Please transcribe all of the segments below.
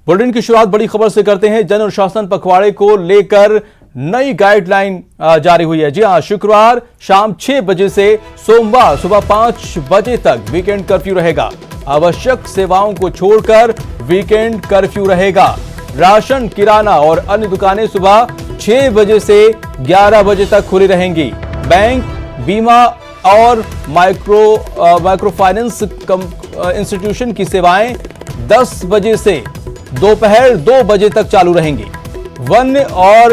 Bulletin की शुरुआत बड़ी खबर से करते हैं। जन अनुशासन पखवाड़े को लेकर नई गाइडलाइन जारी हुई है। जी हां, शुक्रवार शाम 6 बजे से सोमवार सुबह 5 बजे तक वीकेंड कर्फ्यू रहेगा। आवश्यक सेवाओं को छोड़कर वीकेंड कर्फ्यू रहेगा। राशन, किराना और अन्य दुकानें सुबह 6 बजे से 11 बजे तक खुली रहेंगी। बैंक, बीमा और माइक्रो फाइनेंस इंस्टीट्यूशन की सेवाएं 10 बजे से दोपहर 2 बजे तक चालू रहेंगी। वन्य और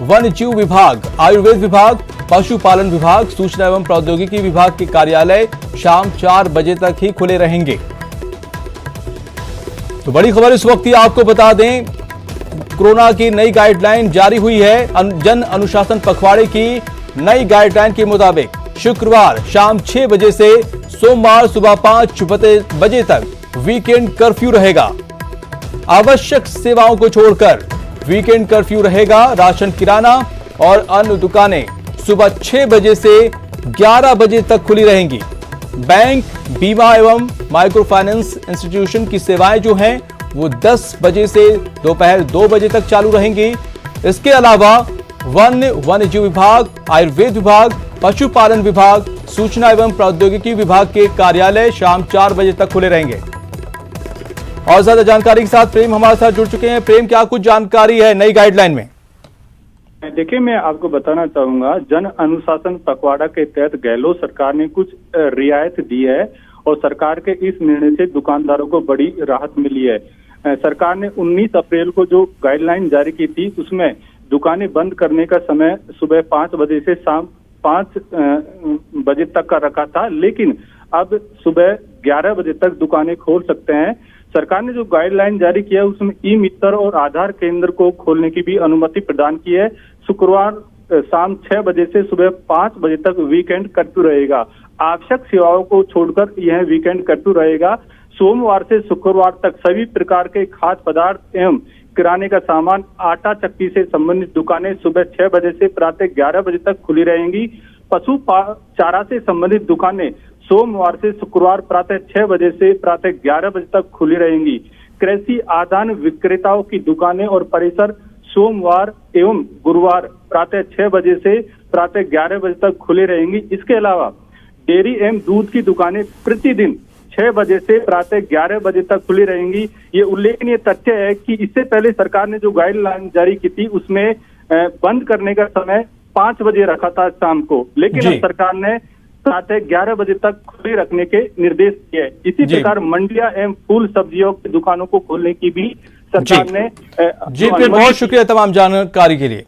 वन्यजीव विभाग, आयुर्वेद विभाग, पशुपालन विभाग, सूचना एवं प्रौद्योगिकी विभाग के कार्यालय शाम 4 बजे तक ही खुले रहेंगे। तो बड़ी खबर इस वक्त ही आपको बता दें, कोरोना की नई गाइडलाइन जारी हुई है। जन अनुशासन पखवाड़े की नई गाइडलाइन के मुताबिक शुक्रवार शाम 6 बजे से सोमवार सुबह 5 बजे तक वीकेंड कर्फ्यू रहेगा। आवश्यक सेवाओं को छोड़कर वीकेंड कर्फ्यू रहेगा। राशन, किराना और अन्य दुकानें सुबह 6 बजे से 11 बजे तक खुली रहेंगी। बैंक, बीमा एवं माइक्रो फाइनेंस इंस्टीट्यूशन की सेवाएं जो हैं वो 10 बजे से दोपहर 2 बजे तक चालू रहेंगी। इसके अलावा वन्यजीव विभाग, आयुर्वेद विभाग, पशुपालन विभाग, सूचना एवं प्रौद्योगिकी विभाग के कार्यालय शाम 4 बजे तक खुले रहेंगे। और ज्यादा जानकारी के साथ प्रेम हमारे साथ जुड़ चुके हैं। प्रेम, क्या कुछ जानकारी है नई गाइडलाइन में? देखिए, मैं आपको बताना चाहूंगा, जन अनुशासन पखवाड़ा के तहत गहलोत सरकार ने कुछ रियायत दी है और सरकार के इस निर्णय से दुकानदारों को बड़ी राहत मिली है। सरकार ने 19 अप्रैल को जो गाइडलाइन जारी की थी उसमें दुकानें बंद करने का समय सुबह 5 बजे से शाम 5 बजे तक का रखा था, लेकिन अब सुबह 11 बजे तक दुकानें खोल सकते हैं। सरकार ने जो गाइडलाइन जारी किया है उसमें ई मित्र और आधार केंद्र को खोलने की भी अनुमति प्रदान की है। शुक्रवार शाम 6 बजे से सुबह 5 बजे तक वीकेंड कर्फ्यू रहेगा। आवश्यक सेवाओं को छोड़कर यह वीकेंड कर्फ्यू रहेगा। सोमवार से शुक्रवार तक सभी प्रकार के खाद्य पदार्थ एवं किराने का सामान, आटा चक्की से संबंधित दुकानें सुबह 6 बजे से प्रातः 11 बजे तक खुली रहेंगी। पशु चारा से संबंधित दुकानें सोमवार से शुक्रवार प्रातः 6 बजे से प्रातः 11 बजे तक खुली रहेंगी। कृषि आदान विक्रेताओं की दुकानें और परिसर सोमवार एवं गुरुवार प्रातः 6 बजे से प्रातः 11 बजे तक खुली रहेंगी। इसके अलावा डेयरी एवं दूध की दुकानें प्रतिदिन 6 बजे से प्रातः 11 बजे तक खुली रहेंगी। ये उल्लेखनीय तथ्य है कि इससे पहले सरकार ने जो गाइडलाइन जारी की थी उसमें बंद करने का समय 5 बजे रखा था शाम को, लेकिन अब सरकार ने प्रातः 11 बजे तक खुली रखने के निर्देश दिए। इसी प्रकार मंडियां एवं फूल सब्जियों की दुकानों को खोलने की भी सरकार ने फिर बहुत शुक्रिया तमाम जानकारी के लिए।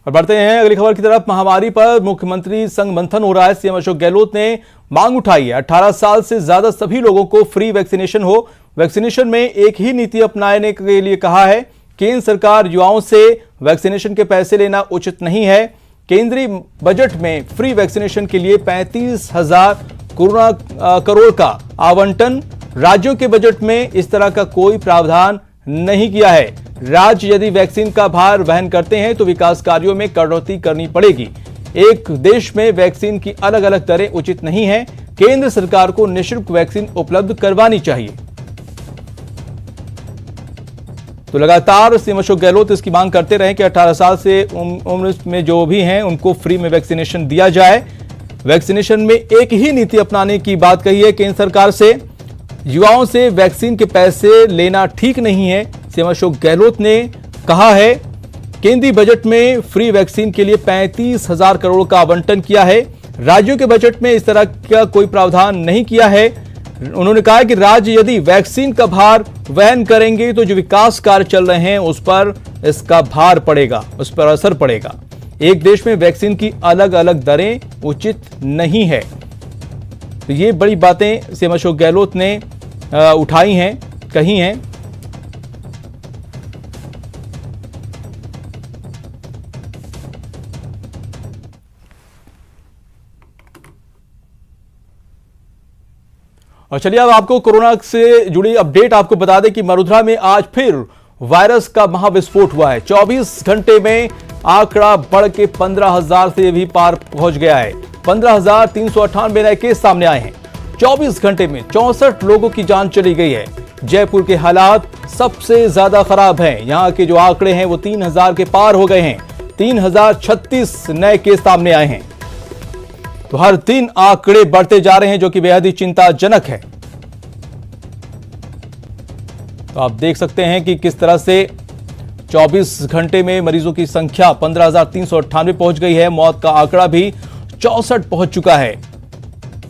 और बढ़ते हैं अगली खबर की तरफ। महामारी पर मुख्यमंत्री संग मंथन हो रहा है। सीएम अशोक गहलोत ने मांग उठाई है 18 साल से ज्यादा सभी लोगों को फ्री वैक्सीनेशन हो। वैक्सीनेशन में एक ही नीति अपनाने के लिए कहा है। केंद्र सरकार युवाओं से वैक्सीनेशन के पैसे लेना उचित नहीं है। केंद्रीय बजट में फ्री वैक्सीनेशन के लिए 35,000 करोड़ का आवंटन, राज्यों के बजट में इस तरह का कोई प्रावधान नहीं किया है। राज्य यदि वैक्सीन का भार वहन करते हैं तो विकास कार्यों में कटौती करनी पड़ेगी। एक देश में वैक्सीन की अलग अलग दरें उचित नहीं है। केंद्र सरकार को निःशुल्क वैक्सीन उपलब्ध करवानी चाहिए। तो लगातार सीएम अशोक गहलोत इसकी मांग करते रहे कि 18 साल से उम्र में जो भी हैं उनको फ्री में वैक्सीनेशन दिया जाए। वैक्सीनेशन में एक ही नीति अपनाने की बात कही है केंद्र सरकार से। युवाओं से वैक्सीन के पैसे लेना ठीक नहीं है, सीएम अशोक गहलोत ने कहा है। केंद्रीय बजट में फ्री वैक्सीन के लिए 35,000 करोड़ का आवंटन किया है। राज्यों के बजट में इस तरह का कोई प्रावधान नहीं किया है। उन्होंने कहा कि राज्य यदि वैक्सीन का भार वहन करेंगे तो जो विकास कार्य चल रहे हैं उस पर इसका भार पड़ेगा, उस पर असर पड़ेगा। एक देश में वैक्सीन की अलग अलग दरें उचित नहीं है। तो ये बड़ी बातें सीएम अशोक गहलोत ने उठाई हैं, कही हैं। और चलिए अब आपको कोरोना से जुड़ी अपडेट आपको बता दें कि मरुधरा में आज फिर वायरस का महाविस्फोट हुआ है। 24 घंटे में आंकड़ा बढ़ के 15,000 से भी पार पहुंच गया है। 15,398 नए केस सामने आए हैं। 24 घंटे में 64 लोगों की जान चली गई है। जयपुर के हालात सबसे ज्यादा खराब हैं। यहां के जो आंकड़े हैं वो 3000 के पार हो गए हैं। 3036 नए केस सामने आए हैं। तो हर दिन आंकड़े बढ़ते जा रहे हैं, जो कि बेहद ही चिंताजनक है। तो आप देख सकते हैं कि किस तरह से 24 घंटे में मरीजों की संख्या 15,398 पहुंच गई है। मौत का आंकड़ा भी 64 पहुंच चुका है।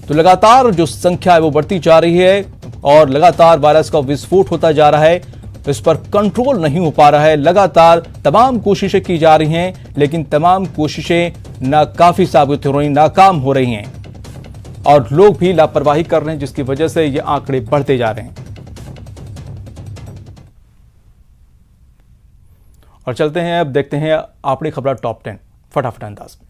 तो लगातार जो संख्या है वो बढ़ती जा रही है और लगातार वायरस का विस्फोट होता जा रहा है। इस पर कंट्रोल नहीं हो पा रहा है। लगातार तमाम कोशिशें की जा रही हैं, लेकिन तमाम कोशिशें नाकाफी साबित हो रही, नाकाम हो रही हैं और लोग भी लापरवाही कर रहे हैं, जिसकी वजह से ये आंकड़े बढ़ते जा रहे हैं। और चलते हैं, अब देखते हैं अपनी खबर टॉप 10 फटाफट अंदाज में।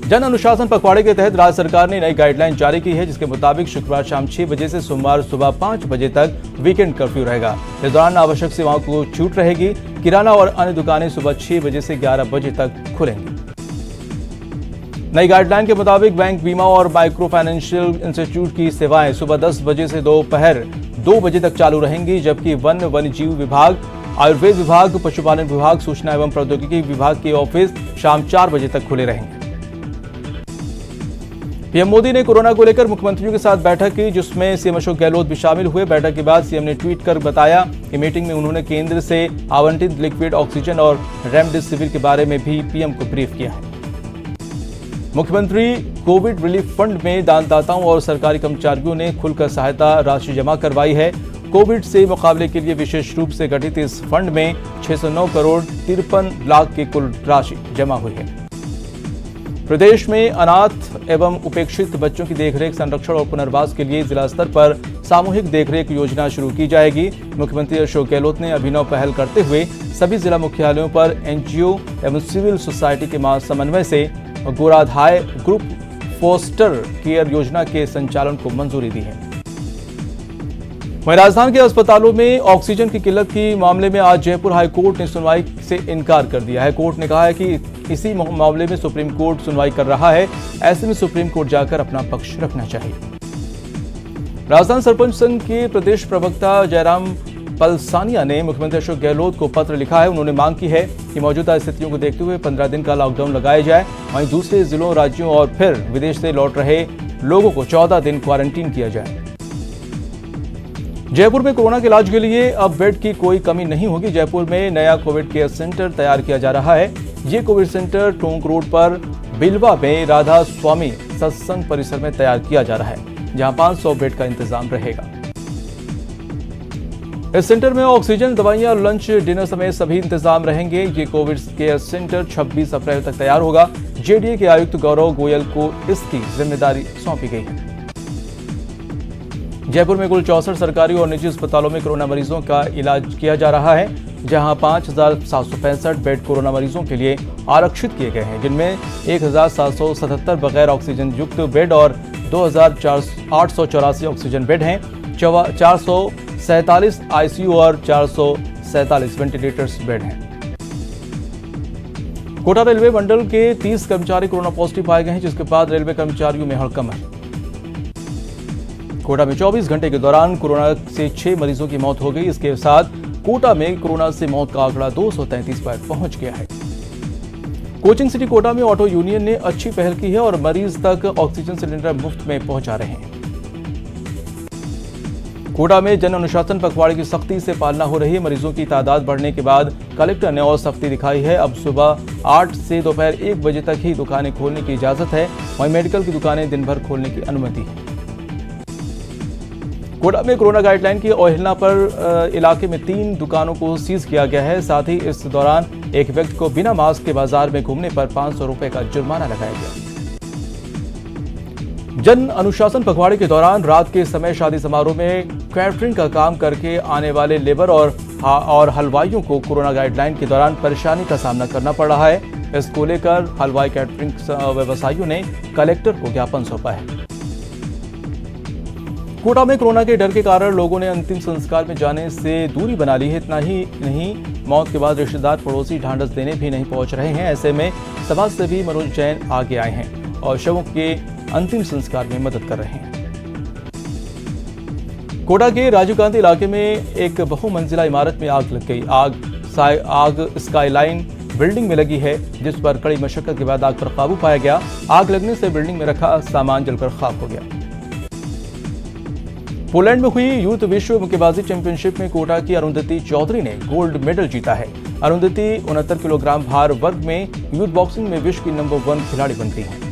जन अनुशासन पखवाड़े के तहत राज्य सरकार ने नई गाइडलाइन जारी की है, जिसके मुताबिक शुक्रवार शाम 6 बजे से सोमवार सुबह 5 बजे तक वीकेंड कर्फ्यू रहेगा। इस दौरान आवश्यक सेवाओं को छूट रहेगी। किराना और अन्य दुकानें सुबह 6 बजे से 11 बजे तक खुलेंगी। नई गाइडलाइन के मुताबिक बैंक, बीमा और माइक्रो फाइनेंशियल इंस्टीट्यूट की सेवाएं सुबह 10 बजे से दोपहर 2 बजे तक चालू रहेंगी, जबकि वन्यजीव विभाग, आयुर्वेद विभाग, पशुपालन विभाग, सूचना एवं प्रौद्योगिकी विभाग के ऑफिस शाम 4 बजे तक खुले रहेंगे। पीएम मोदी ने कोरोना को लेकर मुख्यमंत्रियों के साथ बैठक की, जिसमें सीएम अशोक गहलोत भी शामिल हुए। बैठक के बाद सीएम ने ट्वीट कर बताया कि मीटिंग में उन्होंने केंद्र से आवंटित लिक्विड ऑक्सीजन और रेमडेसिविर के बारे में भी पीएम को ब्रीफ किया है। मुख्यमंत्री कोविड रिलीफ फंड में दानदाताओं और सरकारी कर्मचारियों ने खुलकर सहायता राशि जमा करवाई है। कोविड से मुकाबले के लिए विशेष रूप से गठित इस फंड में 609 करोड़ 53 लाख की कुल राशि जमा हुई है। प्रदेश में अनाथ एवं उपेक्षित बच्चों की देखरेख, संरक्षण और पुनर्वास के लिए जिला स्तर पर सामूहिक देखरेख योजना शुरू की जाएगी। मुख्यमंत्री अशोक गहलोत ने अभिनव पहल करते हुए सभी जिला मुख्यालयों पर एनजीओ एवं सिविल सोसाइटी के समन्वय से गोराधाय ग्रुप फोस्टर केयर योजना के संचालन को मंजूरी दी है। वहीं राजधानी के अस्पतालों में ऑक्सीजन की किल्लत के मामले में आज जयपुर हाईकोर्ट ने सुनवाई से इनकार कर दिया है। कोर्ट ने कहा है कि इसी मामले में सुप्रीम कोर्ट सुनवाई कर रहा है, ऐसे में सुप्रीम कोर्ट जाकर अपना पक्ष रखना चाहिए। राजधानी सरपंच संघ के प्रदेश प्रवक्ता जयराम पलसानिया ने मुख्यमंत्री अशोक गहलोत को पत्र लिखा है। उन्होंने मांग की है कि मौजूदा स्थितियों को देखते हुए 15 दिन का लॉकडाउन लगाया जाए। वहीं दूसरे जिलों, राज्यों और फिर विदेश से लौट रहे लोगों को 14 दिन क्वारंटीन किया जाए। जयपुर में कोरोना के इलाज के लिए अब बेड की कोई कमी नहीं होगी। जयपुर में नया कोविड केयर सेंटर तैयार किया जा रहा है। ये कोविड सेंटर टोंक रोड पर बिलवा में राधा स्वामी सत्संग परिसर में तैयार किया जा रहा है, जहां 500 बेड का इंतजाम रहेगा। इस सेंटर में ऑक्सीजन, दवाइयां, लंच, डिनर समेत सभी इंतजाम रहेंगे। ये कोविड केयर सेंटर 26 अप्रैल तक तैयार होगा। जेडीए के आयुक्त गौरव गोयल को इसकी जिम्मेदारी सौंपी गई है। जयपुर में कुल 64 सरकारी और निजी अस्पतालों में कोरोना मरीजों का इलाज किया जा रहा है, जहां 5,765 बेड कोरोना मरीजों के लिए आरक्षित किए गए हैं, जिनमें 1,777 बगैर ऑक्सीजन युक्त बेड और 2,884 ऑक्सीजन बेड हैं। 447 आईसीयू और 447 वेंटिलेटर्स बेड हैं। कोटा रेलवे मंडल के 30 कर्मचारी कोरोना पॉजिटिव पाए गए हैं, जिसके बाद रेलवे कर्मचारियों में हड़कंप है। कोटा में 24 घंटे के दौरान कोरोना से 6 मरीजों की मौत हो गई। इसके साथ कोटा में कोरोना से मौत का आंकड़ा 233 पर पहुंच गया है। कोचिंग सिटी कोटा में ऑटो यूनियन ने अच्छी पहल की है और मरीज तक ऑक्सीजन सिलेंडर मुफ्त में पहुंचा रहे हैं। कोटा में जन अनुशासन पखवाड़े की सख्ती से पालना हो रही है। मरीजों की तादाद बढ़ने के बाद कलेक्टर ने और सख्ती दिखाई है। अब सुबह 8 से दोपहर 1 बजे तक ही दुकानें खोलने की इजाजत है। वहीं मेडिकल की दुकानें दिन भर खोलने की अनुमति है। कोटा में कोरोना गाइडलाइन की अवहेलना पर इलाके में 3 दुकानों को सीज किया गया है। साथ ही इस दौरान एक व्यक्ति को बिना मास्क के बाजार में घूमने पर 500 रुपए का जुर्माना लगाया गया। जन अनुशासन पखवाड़े के दौरान रात के समय शादी समारोह में कैटरिंग का काम करके आने वाले लेबर और हलवाइयों को कोरोना गाइडलाइन के दौरान परेशानी का सामना करना पड़ रहा है। इसको लेकर हलवाई कैटरिंग व्यवसायियों ने कलेक्टर को ज्ञापन सौंपा है। कोटा में कोरोना के डर के कारण लोगों ने अंतिम संस्कार में जाने से दूरी बना ली है। इतना ही नहीं, मौत के बाद रिश्तेदार पड़ोसी ढांढस देने भी नहीं पहुंच रहे हैं। ऐसे में समाजसेवी मनोज जैन आगे आए हैं और शवों के अंतिम संस्कार में मदद कर रहे हैं। कोटा के राजीव गांधी इलाके में एक बहुमंजिला इमारत में आग लग गई। आग स्काईलाइन बिल्डिंग में लगी है, जिस पर कड़ी मशक्कत के बाद आग पर काबू पाया गया। आग लगने से बिल्डिंग में रखा सामान जलकर खाक हो गया। पोलैंड में हुई यूथ विश्व मुक्केबाजी चैंपियनशिप में कोटा की अरुंधति चौधरी ने गोल्ड मेडल जीता है। अरुंधति 69 किलोग्राम भार वर्ग में यूथ बॉक्सिंग में विश्व की नंबर 1 खिलाड़ी बन गई हैं।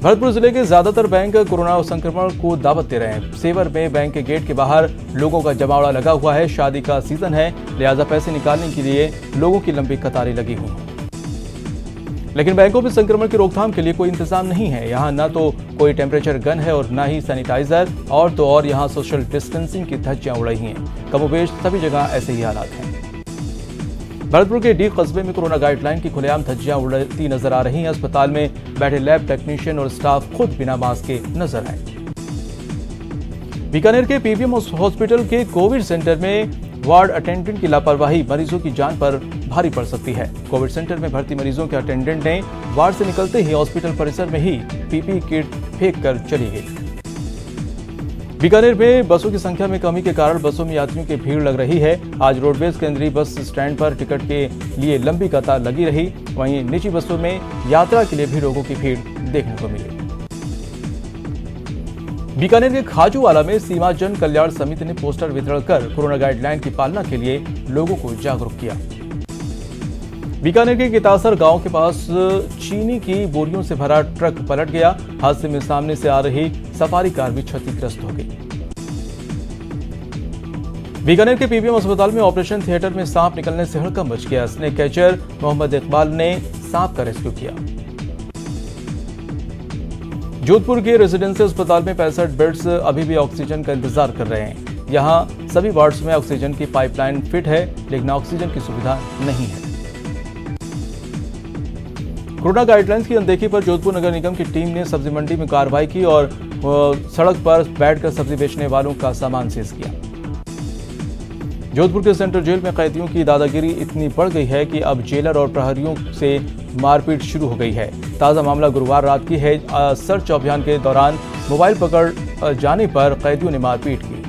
भरतपुर जिले के ज्यादातर बैंक कोरोना संक्रमण को दावत दे रहे हैं। सेवर में बैंक के गेट के बाहर लोगों का जमावड़ा लगा हुआ है। शादी का सीजन है, लिहाजा पैसे निकालने के लिए लोगों की लंबी कतारें लगी हुई हैं। लेकिन बैंकों में संक्रमण की रोकथाम के लिए कोई इंतजाम नहीं है। यहाँ न तो कोई टेम्परेचर गन है और न ही सैनिटाइजर, और तो और यहाँ सोशल डिस्टेंसिंग की धज्जियां उड़ रही हैं। कमोबेश सभी जगह ऐसे ही हालात हैं। भरतपुर के डी कस्बे में कोरोना गाइडलाइन की खुलेआम धज्जियां उड़ती नजर आ रही हैं। अस्पताल में बैठे लैब टेक्नीशियन और स्टाफ खुद बिना मास्क के नजर आए। बीकानेर के पीवीएम हॉस्पिटल के कोविड सेंटर में वार्ड अटेंडेंट की लापरवाही मरीजों की जान पर भारी पड़ सकती है। कोविड सेंटर में भर्ती मरीजों के अटेंडेंट ने वार्ड से निकलते ही हॉस्पिटल परिसर में ही पीपीई किट फेंक कर चली गई। बीकानेर में बसों की संख्या में कमी के कारण बसों में यात्रियों की भीड़ लग रही है। आज रोडवेज केंद्रीय बस स्टैंड पर टिकट के लिए लंबी कतार लगी रही। वहीं निजी बसों में यात्रा के लिए भी लोगों की भीड़ देखने को मिली। बीकानेर के खाजूवाला में सीमा जन कल्याण समिति ने पोस्टर वितरण कर कोरोना गाइडलाइन की पालना के लिए लोगों को जागरूक किया। बीकानेर के कितासर गांव के पास चीनी की बोरियों से भरा ट्रक पलट गया। हादसे में सामने से आ रही सफारी कार भी क्षतिग्रस्त हो गई। बीकानेर के पीवीएम अस्पताल में ऑपरेशन थिएटर में सांप निकलने से हड़कंप मच गया। स्नेक कैचर मोहम्मद इकबाल ने सांप का रेस्क्यू किया। जोधपुर के रेजिडेंशियल अस्पताल में 65 बेड्स अभी भी ऑक्सीजन का इंतजार कर रहे हैं। यहां सभी वार्ड्स में ऑक्सीजन की पाइपलाइन फिट है, लेकिन ऑक्सीजन की सुविधा नहीं है। कोरोना गाइडलाइंस की अनदेखी पर जोधपुर नगर निगम की टीम ने सब्जी मंडी में कार्रवाई की और सड़क पर बैठकर सब्जी बेचने वालों का सामान सीज किया। जोधपुर के सेंट्रल जेल में कैदियों की दादागिरी इतनी बढ़ गई है कि अब जेलर और प्रहरियों से मारपीट शुरू हो गई है। ताजा मामला गुरुवार रात की है। सर्च अभियान के दौरान मोबाइल पकड़ जाने पर कैदियों ने मारपीट की।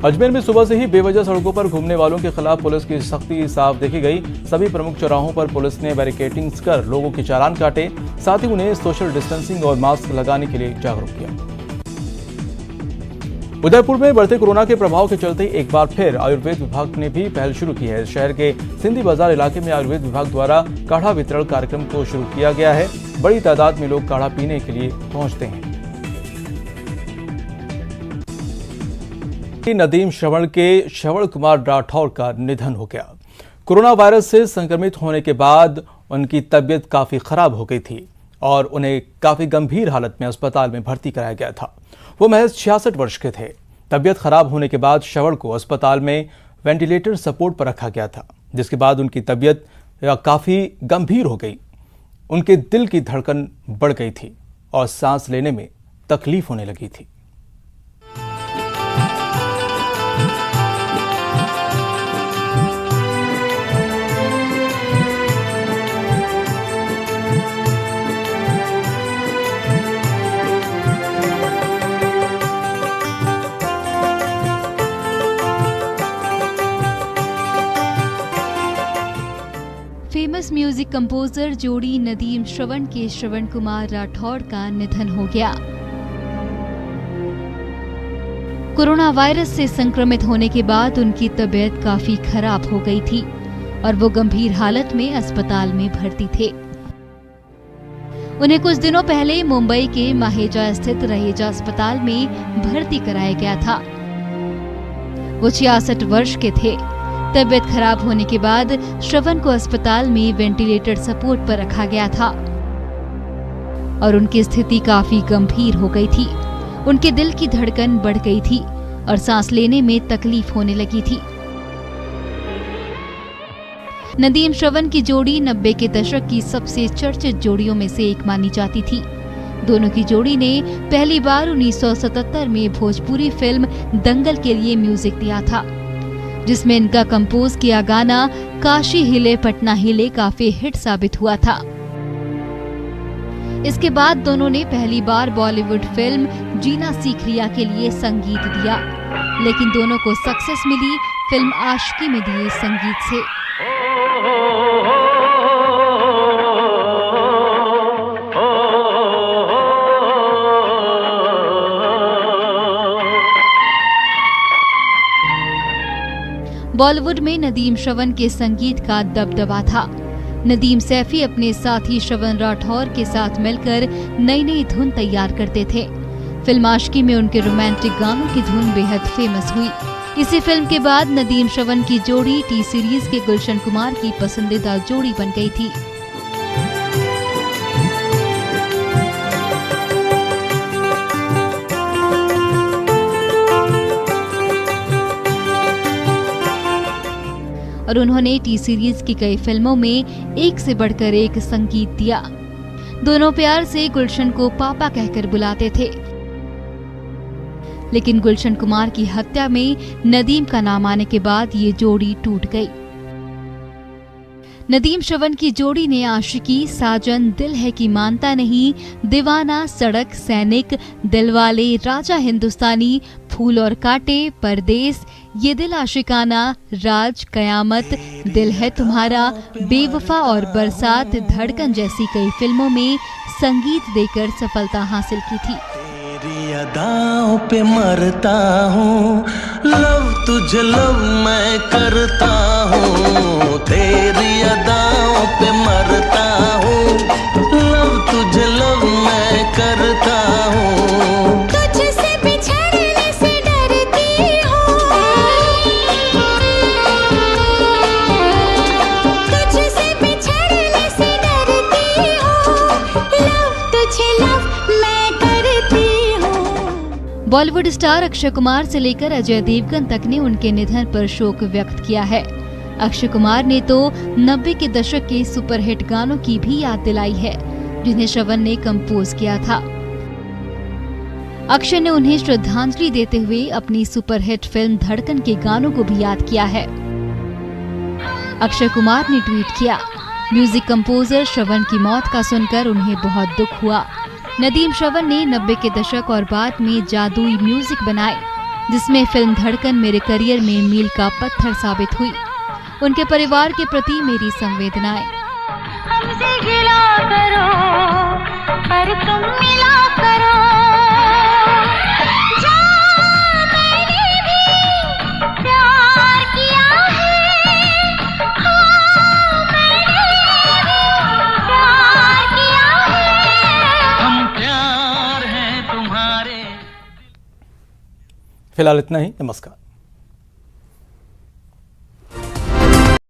अजमेर में सुबह से ही बेवजह सड़कों पर घूमने वालों के खिलाफ पुलिस की सख्ती साफ देखी गई। सभी प्रमुख चौराहों पर पुलिस ने बैरिकेडिंग कर लोगों के चालान काटे, साथ ही उन्हें सोशल डिस्टेंसिंग और मास्क लगाने के लिए जागरूक किया। उदयपुर में बढ़ते कोरोना के प्रभाव के चलते एक बार फिर आयुर्वेद विभाग ने भी पहल शुरू की है। शहर के सिंधी बाजार इलाके में आयुर्वेद विभाग द्वारा काढ़ा वितरण कार्यक्रम को शुरू किया गया है। बड़ी तादाद में लोग काढ़ा पीने के लिए पहुंचते हैं। नदीम श्रवण के श्रवण कुमार राठौर का निधन हो गया। कोरोना वायरस से संक्रमित होने के बाद उनकी तबीयत काफी खराब हो गई थी और उन्हें काफी गंभीर हालत में अस्पताल में भर्ती कराया गया था। वो महज 66 वर्ष के थे। तबीयत खराब होने के बाद श्रवण को अस्पताल में वेंटिलेटर सपोर्ट पर रखा गया था, जिसके बाद उनकी तबीयत काफी गंभीर हो गई। उनके दिल की धड़कन बढ़ गई थी और सांस लेने में तकलीफ होने लगी थी। फेमस म्यूजिक कंपोजर जोड़ी नदीम श्रवण के श्रवण कुमार राठौर का निधन हो गया। कोरोना वायरस से संक्रमित होने के बाद उनकी तबीयत काफी खराब हो गई थी और वो गंभीर हालत में अस्पताल में भर्ती थे। उन्हें कुछ दिनों पहले मुंबई के माहेजा स्थित रहेजा अस्पताल में भर्ती कराया गया था। वो 66 वर्ष के थे। तबीयत खराब होने के बाद श्रवण को अस्पताल में वेंटिलेटर सपोर्ट पर रखा गया था और उनकी स्थिति काफी गंभीर हो गई थी। उनके दिल की धड़कन बढ़ गई थी और सांस लेने में तकलीफ होने लगी थी। नदीम श्रवण की जोड़ी 90 के दशक की सबसे चर्चित जोड़ियों में से एक मानी जाती थी। दोनों की जोड़ी ने पहली बार 1977 में भोजपुरी फिल्म दंगल के लिए म्यूजिक दिया था, जिसमें इनका कंपोज किया गाना काशी हिले पटना हिले काफी हिट साबित हुआ था। इसके बाद दोनों ने पहली बार बॉलीवुड फिल्म जीना सीख लिया के लिए संगीत दिया, लेकिन दोनों को सक्सेस मिली फिल्म आशिकी में दिए संगीत से। बॉलीवुड में नदीम श्रवण के संगीत का दबदबा था। नदीम सैफी अपने साथी श्रवण राठौर के साथ मिलकर नई नई धुन तैयार करते थे। फिल्म आशिकी में उनके रोमांटिक गानों की धुन बेहद फेमस हुई। इसी फिल्म के बाद नदीम श्रवण की जोड़ी टी सीरीज के गुलशन कुमार की पसंदीदा जोड़ी बन गई थी। और उन्होंने टी सीरीज की कई फिल्मों में एक से बढ़कर एक संगीत दिया। दोनों प्यार से गुलशन को पापा कहकर बुलाते थे, लेकिन गुलशन कुमार की हत्या में नदीम का नाम आने के बाद ये जोड़ी टूट गई। नदीम श्रवण की जोड़ी ने आशिकी, साजन, दिल है कि मानता नहीं, दीवाना, सड़क, सैनिक, दिलवाले, राजा हिंदुस्तानी, फूल और कांटे, परदेस, ये दिल आशिकाना, राज, कयामत, दिल है तुम्हारा, बेवफा और बरसात, धड़कन जैसी कई फिल्मों में संगीत देकर सफलता हासिल की थी। तेरी अदाओं पे मरता हूँ, लव तुझे लव मैं करता हूँ, तेरी अदाओं पे मरता हूँ, लव तुझे लव मैं करता हूँ, तुझसे बिछड़ने से डरती हूँ, तुझसे बिछड़ने से डरती हूँ, लव तुझे लव मैं करती हूँ। बॉलीवुड स्टार अक्षय कुमार से लेकर अजय देवगन तक ने उनके निधन पर शोक व्यक्त किया है। अक्षय कुमार ने तो 90 के दशक के सुपरहिट गानों की भी याद दिलाई है, जिन्हें श्रवण ने कंपोज किया था। अक्षय ने उन्हें श्रद्धांजलि देते हुए अपनी सुपरहिट फिल्म धड़कन के गानों को भी याद किया है। अक्षय कुमार ने ट्वीट किया, म्यूजिक कंपोजर श्रवण की मौत का सुनकर उन्हें बहुत दुख हुआ। नदीम श्रवण ने 90 के दशक और बाद में जादुई म्यूजिक बनाए, जिसमें फिल्म धड़कन मेरे करियर में मील का पत्थर साबित हुई। उनके परिवार के प्रति मेरी संवेदनाएं। हमसे गिला करो पर तुम मिला करो, जा मैंने भी प्यार किया है, हाँ मैंने भी प्यार किया है, हम प्यार हैं तुम्हारे। फिलहाल इतना ही, नमस्कार।